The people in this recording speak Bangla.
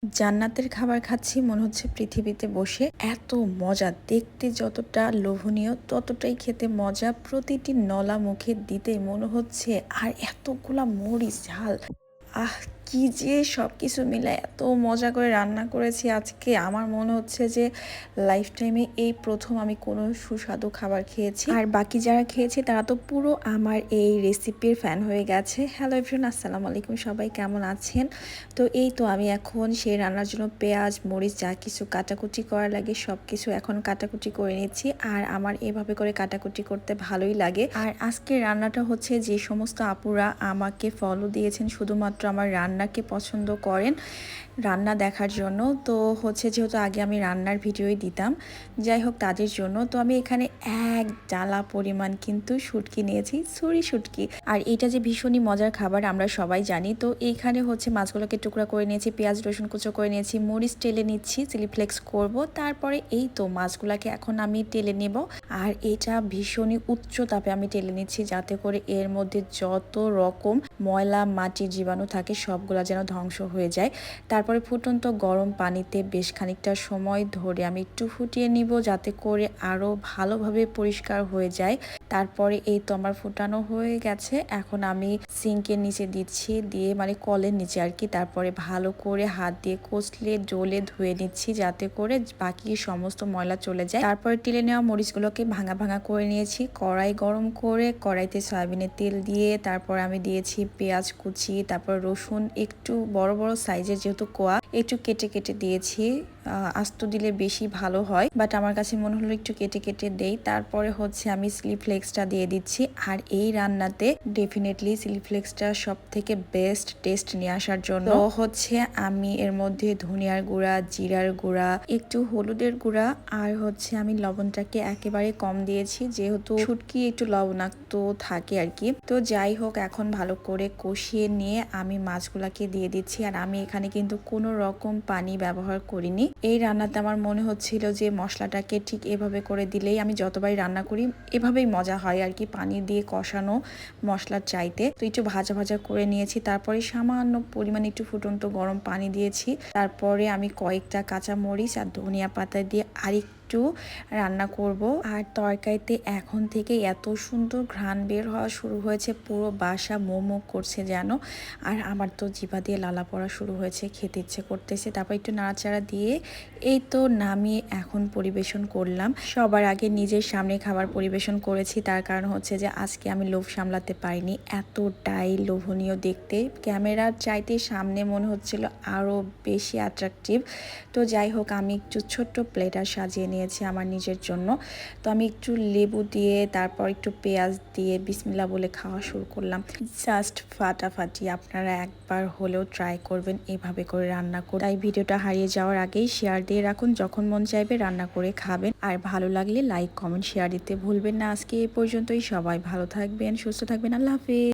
জান্নাতের খাবার খাচ্ছি মনে হচ্ছে পৃথিবীতে বসে। এত মজা, দেখতে যতটা লোভনীয় ততটাই খেতে মজা। প্রতিটি নলা মুখে দিতে মনে হচ্ছে, আর এতগুলা মরিচ ঝাল, আহ কি যে সব কিছু মিলে এত মজা করে রান্না করেছি আজকে। আমার মনে হচ্ছে যে লাইফ টাইমে এই প্রথম আমি কোনো সুস্বাদু খাবার খেয়েছি। আর বাকি যারা খেয়েছে তারা তো পুরো আমার এই রেসিপির ফ্যান হয়ে গেছে। হ্যালো এভরিওয়ান, আসসালামু আলাইকুম, সবাই কেমন আছেন? তো এই তো আমি এখন সেই রান্নার জন্য পেঁয়াজ মরিচ যা কিছু কাটাকুটি করা লাগে সব কিছু এখন কাটাকুটি করে নিচ্ছি। আর আমার এভাবে করে কাটাকুটি করতে ভালোই লাগে। আর আজকে রান্নাটা হচ্ছে যে সমস্ত আপুরা আমাকে ফলো দিয়েছেন শুধুমাত্র আমার রান্নাকে পছন্দ করেন রান্না দেখার জন্য, তো হচ্ছে যেহেতু আগে আমি রান্নার ভিডিওই দিতাম, যাই হোক তাদের জন্য তো আমি এখানে এক ডালা পরিমাণ কিন্তু শুটকি নিয়েছি, ছুরি শুটকি। আর এটা যে ভীষণই মজার খাবার আমরা সবাই জানি। তো এইখানে হচ্ছে মাছগুলোকে টুকরা করে নিয়েছি, পেঁয়াজ রসুন কুচো করে নিয়েছি, মরিচ টেলে নিচ্ছি, চিলি ফ্লেক্স করব। তারপরে এই তো মাছগুলোকে এখন আমি টেলে নেব। আর এটা ভীষণই উচ্চ তাপে আমি টেলে নিচ্ছি, যাতে করে এর মধ্যে যত রকম ময়লা মাটির জীবাণু থাকে সবগুলা যেন ধ্বংস হয়ে যায়। তারপরে ফুটন্ত গরম পানিতে বেশ খানিকটা সময় ধরে আমি একটু ফুটিয়ে নিব, যাতে করে আরও ভালোভাবে পরিষ্কার হয়ে যায়। তারপরে এই তো আমার ফুটানো হয়ে গেছে। এখন আমি সিঙ্কের নিচে দিচ্ছি, দিয়ে মানে কলের নিচে আর কি। তারপরে ভালো করে হাত দিয়ে কষলে ডলে ধুয়ে নিচ্ছি, যাতে করে বাকি সমস্ত ময়লা চলে যায়। তারপরে টেলে নেওয়া মরিচগুলোকে ভাঙা ভাঙা করে নিয়েছি। কড়াই গরম করে কড়াইতে সয়াবিনের তেল দিয়ে তারপর আমি দিয়েছি পেঁয়াজ কুচি, তারপর রসুন একটু বড় বড় সাইজের, যেহেতু কোয়া একটু কেটে কেটে দিয়েছি। আস্ত দিলে বেশি ভালো হয়, বাট আমার কাছে মনে হলো একটু কেটে কেটে দেই। তারপরে হচ্ছে আমি চিলি ফ্লেক্সটা দিয়ে দিচ্ছি। আর এই রান্নাতে ডেফিনেটলি চিলি ফ্লেক্সটা সব থেকে বেস্ট টেস্ট নিয়ে আসার জন্য হচ্ছে আমি এর মধ্যে ধনিয়ার গুঁড়া, জিরার গুঁড়া, একটু হলুদের গুঁড়া, আর হচ্ছে আমি লবণটাকে একেবারে কম দিয়েছি, যেহেতু শুটকি একটু লবণাক্ত থাকে আর কি। তো যাই হোক, এখন ভালো করে কষিয়ে নিয়ে আমি মাছগুলাকে দিয়ে দিচ্ছি। আর আমি এখানে কিন্তু কোনো রকম পানি ব্যবহার করিনি। এই রান্নাতে আমার মনে হচ্ছিল যে মশলাটাকে ঠিক এভাবে করে দিলেই, আমি যতবারই রান্না করি এভাবেই মজা হয় আর কি, পানি দিয়ে কষানো মশলার চাইতে। তো একটু ভাজা ভাজা করে নিয়েছি, তারপরে সামান্য পরিমাণে একটু ফুটন্ত গরম পানি দিয়েছি। তারপরে আমি কয়েকটা কাঁচা মরিচ আর ধনিয়া পাতা দিয়ে একটু রান্না করব। আর তরকারিতে এখন থেকে এত সুন্দর ঘ্রাণ বের হওয়া শুরু হয়েছে, পুরো বাসা মোমো করছে যেন। আর আমার তো জিভা দিয়ে লালা পড়া শুরু হয়েছে, খেতে ইচ্ছে করতেছে। তারপর একটু নাড়াচাড়া দিয়ে এই তো নামিয়ে এখন পরিবেশন করলাম। সবার আগে নিজের সামনে খাবার পরিবেশন করেছি, তার কারণ হচ্ছে যে আজকে আমি লোভ সামলাতে পারিনি, এতটাই লোভনীয় দেখতে। ক্যামেরার চাইতে সামনে মনে হচ্ছিল আরও বেশি অ্যাট্রাকটিভ। তো যাই হোক, আমি একটু ছোট্ট প্লেটার সাজিয়ে নিয়েছি আমার নিজের জন্য। তো আমি একটু লেবু দিয়ে তারপর একটু পেঁয়াজ দিয়ে বিসমিল্লাহ বলে খাওয়া শুরু করলাম। জাস্ট ফাটাফাটি। আপনারা একবার হলেও ট্রাই করবেন এভাবে করে রান্না করে। তাই ভিডিওটা হারিয়ে যাওয়ার আগেই শেয়ার দিয়ে রাখুন, যখন মন চাইবে রান্না করে খাবেন। আর ভালো লাগলে লাইক কমেন্ট শেয়ার দিতে ভুলবেন না। আজকে এই পর্যন্তই, সবাই ভালো থাকবেন, সুস্থ থাকবেন, আল্লাহ হাফেজ।